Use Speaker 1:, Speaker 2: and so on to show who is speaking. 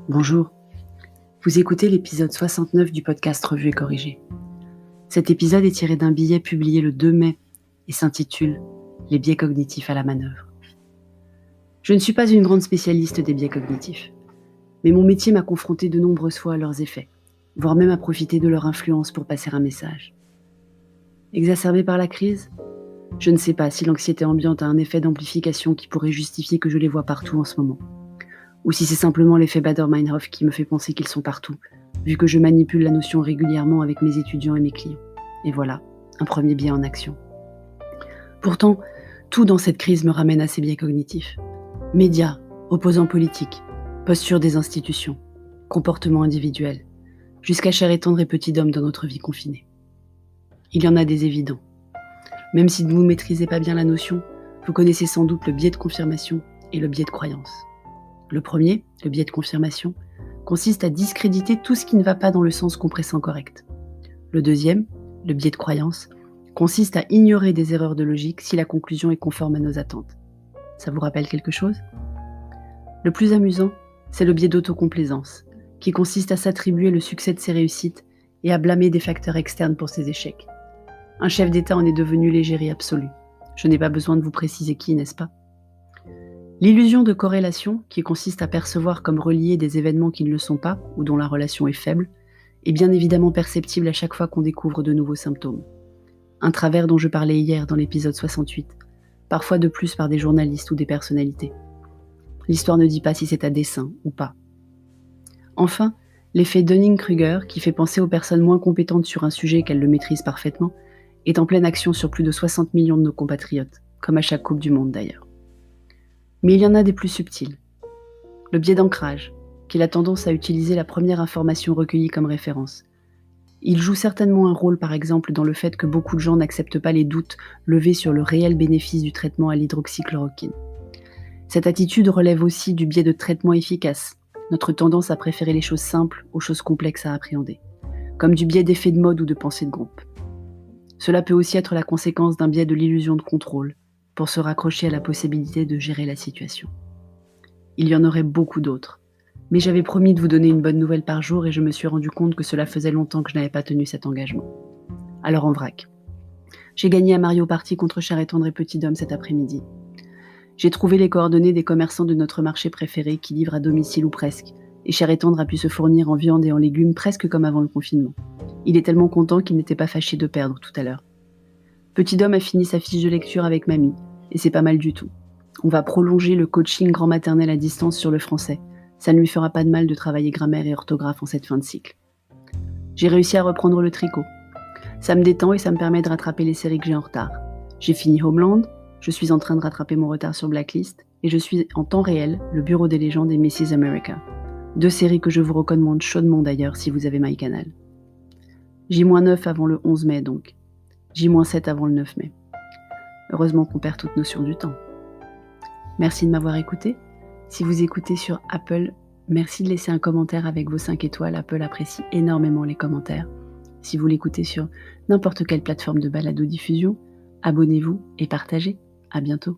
Speaker 1: Bonjour, vous écoutez l'épisode 69 du podcast Revue et Corrigé. Cet épisode est tiré d'un billet publié le 2 mai et s'intitule « Les biais cognitifs à la manœuvre ». Je ne suis pas une grande spécialiste des biais cognitifs, mais mon métier m'a confronté de nombreuses fois à leurs effets, voire même à profiter de leur influence pour passer un message. Exacerbé par la crise ? Je ne sais pas si l'anxiété ambiante a un effet d'amplification qui pourrait justifier que je les vois partout en ce moment. Ou si c'est simplement l'effet Baader-Meinhof qui me fait penser qu'ils sont partout, vu que je manipule la notion régulièrement avec mes étudiants et mes clients. Et voilà, un premier biais en action. Pourtant, tout dans cette crise me ramène à ces biais cognitifs. Médias, opposants politiques, posture des institutions, comportements individuels, jusqu'à chair et tendre et petit homme dans notre vie confinée. Il y en a des évidents. Même si vous ne maîtrisez pas bien la notion, vous connaissez sans doute le biais de confirmation et le biais de croyance. Le premier, le biais de confirmation, consiste à discréditer tout ce qui ne va pas dans le sens compressant correct. Le deuxième, le biais de croyance, consiste à ignorer des erreurs de logique si la conclusion est conforme à nos attentes. Ça vous rappelle quelque chose ? Le plus amusant, c'est le biais d'autocomplaisance, qui consiste à s'attribuer le succès de ses réussites et à blâmer des facteurs externes pour ses échecs. Un chef d'État en est devenu l'égérie absolue. Je n'ai pas besoin de vous préciser qui, n'est-ce pas ? L'illusion de corrélation, qui consiste à percevoir comme reliés des événements qui ne le sont pas ou dont la relation est faible, est bien évidemment perceptible à chaque fois qu'on découvre de nouveaux symptômes. Un travers dont je parlais hier dans l'épisode 68, parfois de plus par des journalistes ou des personnalités. L'histoire ne dit pas si c'est à dessein ou pas. Enfin, l'effet Dunning-Kruger, qui fait penser aux personnes moins compétentes sur un sujet qu'elles le maîtrisent parfaitement, est en pleine action sur plus de 60 millions de nos compatriotes, comme à chaque Coupe du Monde d'ailleurs. Mais il y en a des plus subtils. Le biais d'ancrage, qui a tendance à utiliser la première information recueillie comme référence. Il joue certainement un rôle par exemple dans le fait que beaucoup de gens n'acceptent pas les doutes levés sur le réel bénéfice du traitement à l'hydroxychloroquine. Cette attitude relève aussi du biais de traitement efficace, notre tendance à préférer les choses simples aux choses complexes à appréhender, comme du biais d'effet de mode ou de pensée de groupe. Cela peut aussi être la conséquence d'un biais de l'illusion de contrôle, pour se raccrocher à la possibilité de gérer la situation. Il y en aurait beaucoup d'autres, mais j'avais promis de vous donner une bonne nouvelle par jour et je me suis rendu compte que cela faisait longtemps que je n'avais pas tenu cet engagement. Alors en vrac. J'ai gagné à Mario Party contre Chair et Tendre et Petit Homme cet après-midi. J'ai trouvé les coordonnées des commerçants de notre marché préféré qui livrent à domicile ou presque, et Chair et Tendre a pu se fournir en viande et en légumes presque comme avant le confinement. Il est tellement content qu'il n'était pas fâché de perdre tout à l'heure. Petit Homme a fini sa fiche de lecture avec mamie, et c'est pas mal du tout. On va prolonger le coaching grand maternel à distance sur le français. Ça ne lui fera pas de mal de travailler grammaire et orthographe en cette fin de cycle. J'ai réussi à reprendre le tricot. Ça me détend et ça me permet de rattraper les séries que j'ai en retard. J'ai fini Homeland, je suis en train de rattraper mon retard sur Blacklist, et je suis en temps réel le Bureau des légendes et Mrs. America. 2 séries que je vous recommande chaudement d'ailleurs si vous avez MyCanal. J-9 avant le 11 mai donc. J-7 avant le 9 mai. Heureusement qu'on perd toute notion du temps. Merci de m'avoir écouté. Si vous écoutez sur Apple, merci de laisser un commentaire avec vos 5 étoiles. Apple apprécie énormément les commentaires. Si vous l'écoutez sur n'importe quelle plateforme de balado-diffusion, abonnez-vous et partagez. À bientôt.